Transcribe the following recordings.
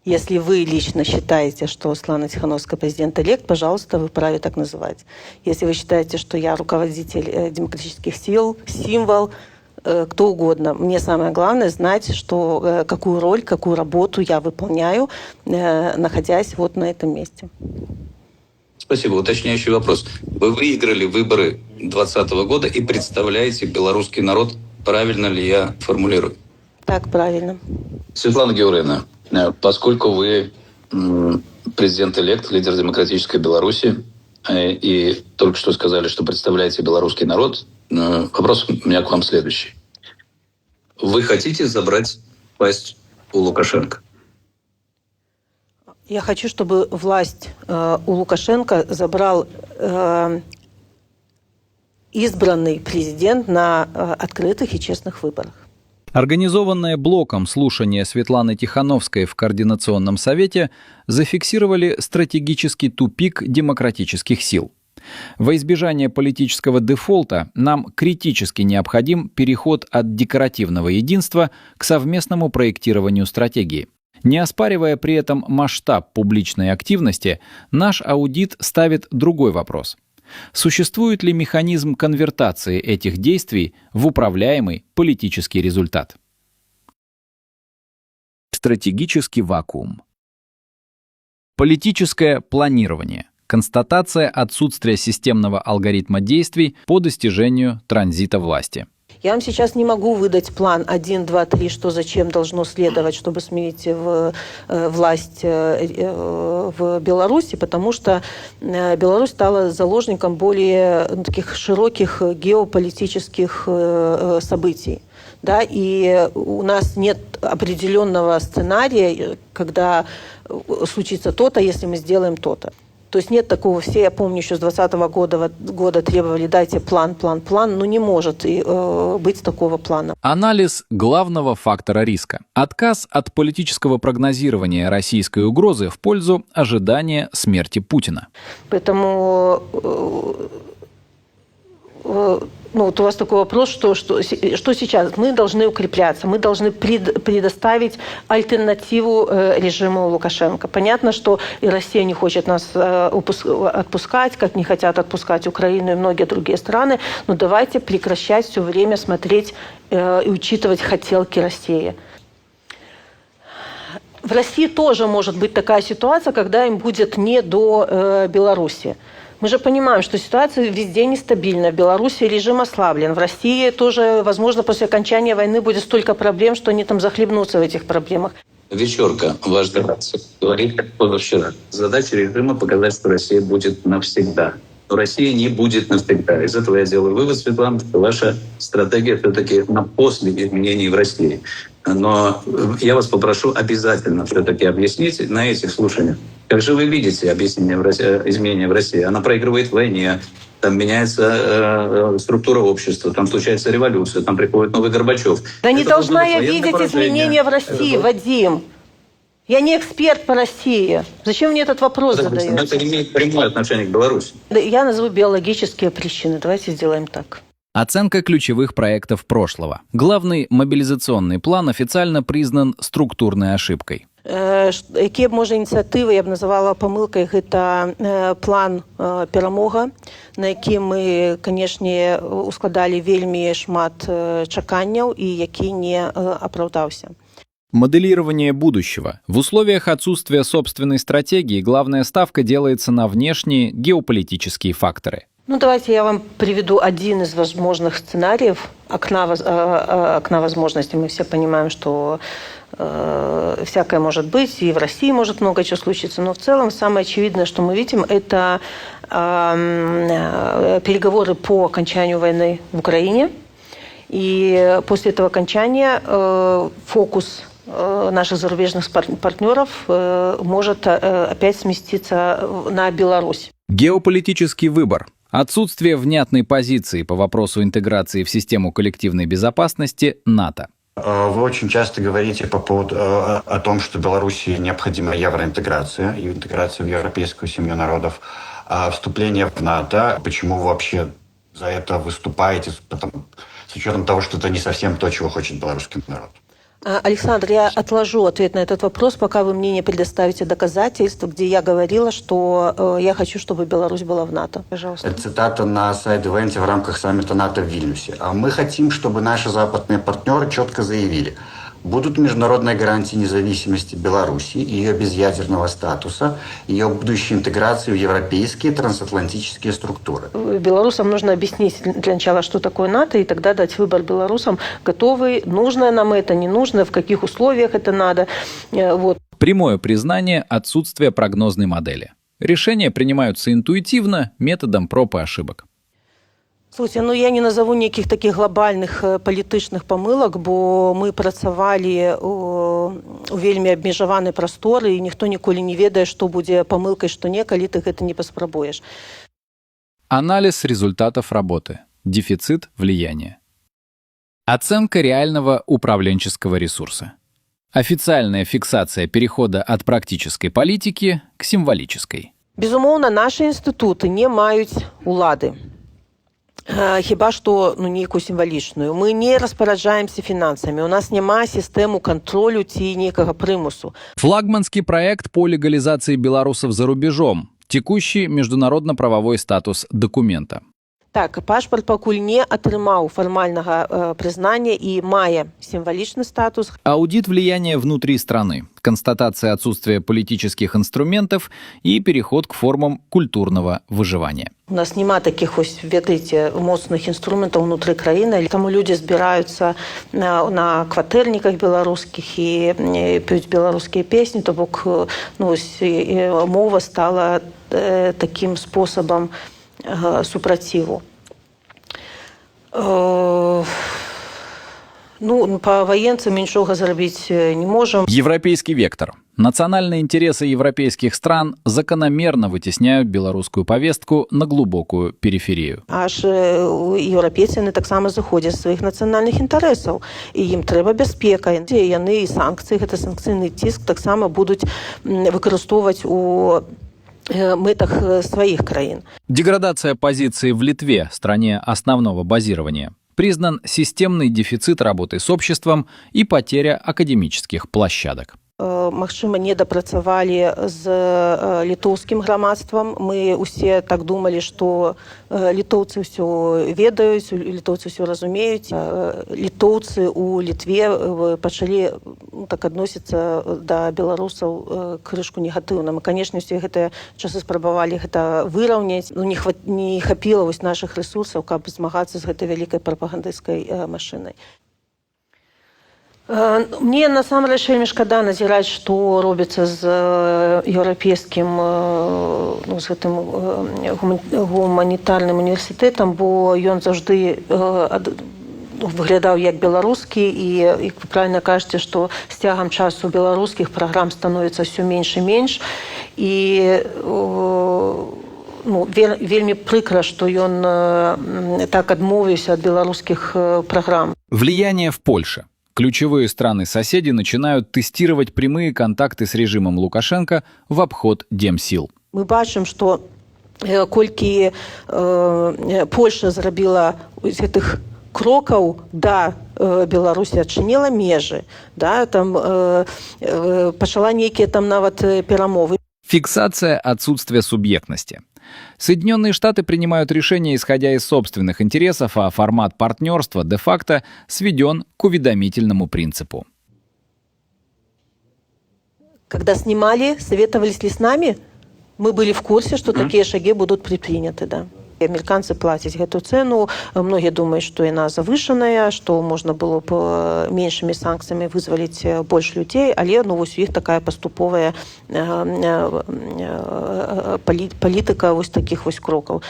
Если вы лично считаете, что Светлана Тихановская президент-элект, пожалуйста, вы вправе так называть. Если вы считаете, что я руководитель демократических сил, символ, кто угодно. Мне самое главное знать, что, какую роль, какую работу я выполняю, находясь вот на этом месте. Спасибо. Уточняющий вопрос. Вы выиграли выборы 2020 года и представляете белорусский народ. Правильно ли я формулирую? Так, правильно. Светлана Георгиевна, поскольку вы президент-элект, лидер демократической Беларуси, и только что сказали, что представляете белорусский народ, вопрос у меня к вам следующий. Вы хотите забрать власть у Лукашенко? Я хочу, чтобы власть у Лукашенко забрал избранный президент на открытых и честных выборах. Организованное блоком слушание Светланы Тихановской в Координационном совете зафиксировали стратегический тупик демократических сил. Во избежание политического дефолта нам критически необходим переход от декоративного единства к совместному проектированию стратегии. Не оспаривая при этом масштаб публичной активности, наш аудит ставит другой вопрос. Существует ли механизм конвертации этих действий в управляемый политический результат? Стратегический вакуум. Политическое планирование. Констатация отсутствия системного алгоритма действий по достижению транзита власти. Я вам сейчас не могу выдать план 1, 2, 3, что зачем должно следовать, чтобы сменить власть в Беларуси, потому что Беларусь стала заложником более таких широких геополитических событий. Да, и у нас нет определенного сценария, когда случится то-то, если мы сделаем то-то. То есть нет такого, все, я помню, еще с 2020 года требовали, дайте план, но не может быть такого плана. Анализ главного фактора риска. Отказ от политического прогнозирования российской угрозы в пользу ожидания смерти Путина. Поэтому вот у вас такой вопрос, что сейчас? Мы должны укрепляться, мы должны предоставить альтернативу режиму Лукашенко. Понятно, что и Россия не хочет нас отпускать, как не хотят отпускать Украину и многие другие страны, но давайте прекращать все время смотреть и учитывать хотелки России. В России тоже может быть такая ситуация, когда им будет не до Беларуси. Мы же понимаем, что ситуация везде нестабильна. В Беларуси режим ослаблен. В России тоже, возможно, после окончания войны будет столько проблем, что они там захлебнутся в этих проблемах. Вечерка, ваш дебат, говорит как позавчера. Задача режима показать, что Россия будет навсегда. Но Россия не будет навсегда. Из этого я делаю вывод, Светлана, что ваша стратегия все-таки на после изменений в России. Но я вас попрошу обязательно все-таки объяснить на этих слушаниях, как же вы видите изменения в России? Она проигрывает в войне, там меняется структура общества, там случается революция, там приходит новый Горбачев. Да не должна я видеть изменения в России, Вадим. Я не эксперт по России. Зачем мне этот вопрос задаете? Это имеет прямое отношение к Беларуси. Я назову биологические причины. Давайте сделаем так. Оценка ключевых проектов прошлого. Главный мобилизационный план официально признан структурной ошибкой. Які може ініціативи, я б називала помилкою, це план перемога, на який ми, звісно, ускладали вельми шмат чеканняў і який не оправдався. Моделирование будущего. В условиях отсутствия собственной стратегии главная ставка делается на внешние геополитические факторы. Давайте я вам приведу один из возможных сценариев, окна возможностей. Мы все понимаем, что всякое может быть, и в России может много чего случиться, но в целом самое очевидное, что мы видим, это переговоры по окончанию войны в Украине. И после этого окончания фокус наших зарубежных партнеров может опять сместиться на Беларусь. Геополитический выбор. Отсутствие внятной позиции по вопросу интеграции в систему коллективной безопасности НАТО. Вы очень часто говорите по поводу о том, что Беларуси необходима евроинтеграция и интеграция в европейскую семью народов. А вступление в НАТО, почему вы вообще за это выступаете, с учетом того, что это не совсем то, чего хочет белорусский народ? Александр, я отложу ответ на этот вопрос, пока вы мне не предоставите доказательства, где я говорила, что я хочу, чтобы Беларусь была в НАТО. Пожалуйста. Это цитата на сайд-ивенте в рамках саммита НАТО в Вильнюсе. А мы хотим, чтобы наши западные партнеры четко заявили, будут международные гарантии независимости Беларуси, ее безъядерного статуса, ее будущей интеграции в европейские трансатлантические структуры. Белорусам нужно объяснить для начала, что такое НАТО, и тогда дать выбор белорусам, готовы, нужно нам это, не нужно, в каких условиях это надо. Вот. Прямое признание отсутствия прогнозной модели. Решения принимаются интуитивно, методом проб и ошибок. Слухайте, я не назову ніяких таких глобальних політичних помилок, бо ми працювали у вельмі абмежаванай прасторы, і ніхто ніколі не ведае, што будзе памылкай, што не, калі ты гэта не паспрабуеш. Анализ результатов работы. Дефицит влияния. Оценка реального управленческого ресурса. Официальная фиксация перехода от практической политики к символической. Безумоўна, нашы інстытуты не маюць улады. Хіба што нейкую сімвалічную. Мы не распараджаемся фінансамі. У нас няма сістэму кантролю ці нейкага прымусу. Флагманский проект по легализации белорусов за рубежом. Текущий международно-правовой статус документа. Так, пашпарт пакуль не атрымаў фармальнага прызнання і мае сімвалічны статус. Аудит влияния внутри страны. Констатация отсутствия политических инструментов и переход к формам культурного выживания. У нас няма таких, ведаеце, моцных інструментаў унутры краіны, таму людзі збіраюцца на кватэрніках беларускіх і п'юць беларускія песні, то бок мова стала таким спосабам супраціву. По военцам нічога зрабіць не можем. Европейский вектор. Национальные интересы европейских стран закономерно вытесняют белорусскую повестку на глубокую периферию. Аж еўрапейцы таксама заходзяць з сваіх нацыянальных інтарэсаў. І ім трэба бяспека. Яны і санкцыі, гэта санкцыйны ціск, таксама будуць выкарыстоўваць у мэтах своих краін. Деградация позиции в Литве, стране основного базирования. Признан системный дефицит работы с обществом и потеря академических площадок. Магчыма, не дапрацавалі з літоўскім грамадствам. Мы усе так думалі, што літоўцы ўсё ведаюць, літоўцы ўсё разумеюць. Літоўцы ў Літве пачалі так адносіцца да беларусаў крышку негатыўна. Мы, канешне, усе гэтыя часы спрабавалі гэта выраўняць. Не хапіла нашых рэсурсаў, каб змагацца з гэтай вялікай прапагандысцкай машынай. Мне насамрэч вельмі шкада назіраць, што робіцца з еўрапейскім з гэтым гуманітарным універсітэтам, бо ён заўжды выглядаў як беларускі, і вы правильна кажаце, што з цягам часу беларускіх праграм становіцца ўсё менш і менш, і вельмі прыкра, што ён так адмовіўся ад беларускіх праграм. Влияние в Польше. Ключевые страны-соседи начинают тестировать прямые контакты с режимом Лукашенко в обход демсил. Мы бачым, што колькі Польша зрабіла гэтых крокаў да Беларусі, адчыніла межы, там пачала нейкія там нават перамовы. Фиксация отсутствия субъектности. Соединенные Штаты принимают решения, исходя из собственных интересов, а формат партнерства де-факто сведен к уведомительному принципу. Когда снимали, советовались ли с нами? Мы были в курсе, что такие шаги будут предприняты, да. Американцы плацяць гэту цену. Многие думают, что яна завышаная, что можно было б меньшими санкциями вызволить больше людей, але у іх такая паступовая палітыка таких крокаў.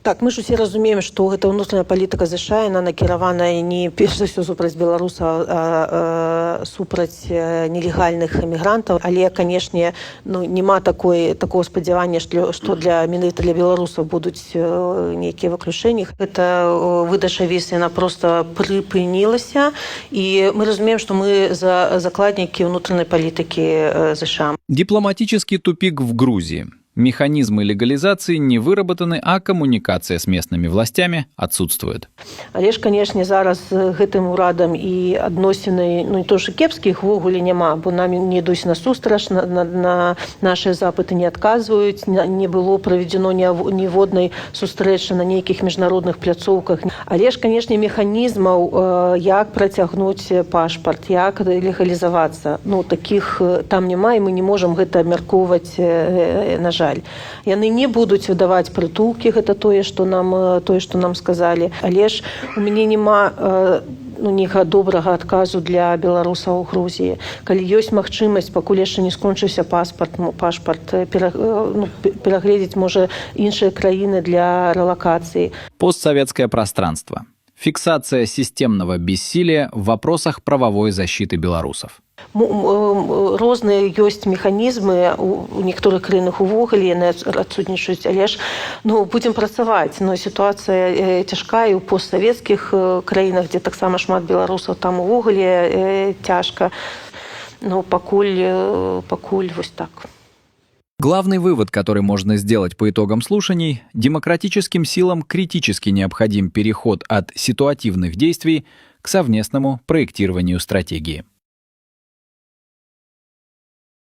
Так, мы ж усе разумеем, што гэта ўнутраная палітыка США, яна накіраваная не перш за ўсё супраць беларусаў, а супраць нелегальных эмігрантаў. Але, канешне, няма такого спадзявання, што менавіта для беларусаў будуць нейкія выключэнні. Гэта выдача віз, яна проста прыпынілася, і мы разумеем, што мы закладнікі ўнутранай палітыкі США. Дипломатический тупик в Грузии. Механизмы легализации не выработаны, а коммуникация с местными властями отсутствует. Але ж, канешне, зараз з гэтым урадам і адносіны, не то, што кепскіх ввогуле няма, бо нам не ідуць насустрач, на нашыя запыты не адказваюць, не было праведзено ніводнай сустрэчы на нейкіх міжнародных пляцоўках. Але ж, канешне, механізмаў, як працягнуць пашпарт, як легалізавацца, такіх там няма, і мы не можам гэта абмяркоўваць, на жаль. Яны не будуць выдаваць прытулкі, гэта тое, што нам сказалі. Але ж у мяне няма добрага адказу для беларусаў у Грузіі. Калі ёсць магчымасць, пакуль яшчэ не скончыўся пашпарт, перагледзець, можа, іншыя краіны для релокации. Постсоветское пространство. Фиксация системного бессилия в вопросах правовой защиты белорусов. Розныя ёсць механізмы у некаторых краінах увогуле яны адсутнічаюць, але ж будзем працаваць. Сітуацыя цяжкая і ў постсавецкіх краінах, дзе таксама шмат беларусаў, там увогуле цяжка. Пакуль вось так. Главный вывод, который можно сделать по итогам слушаний, демократическим силам критически необходим переход от ситуативных действий к совместному проектированию стратегии.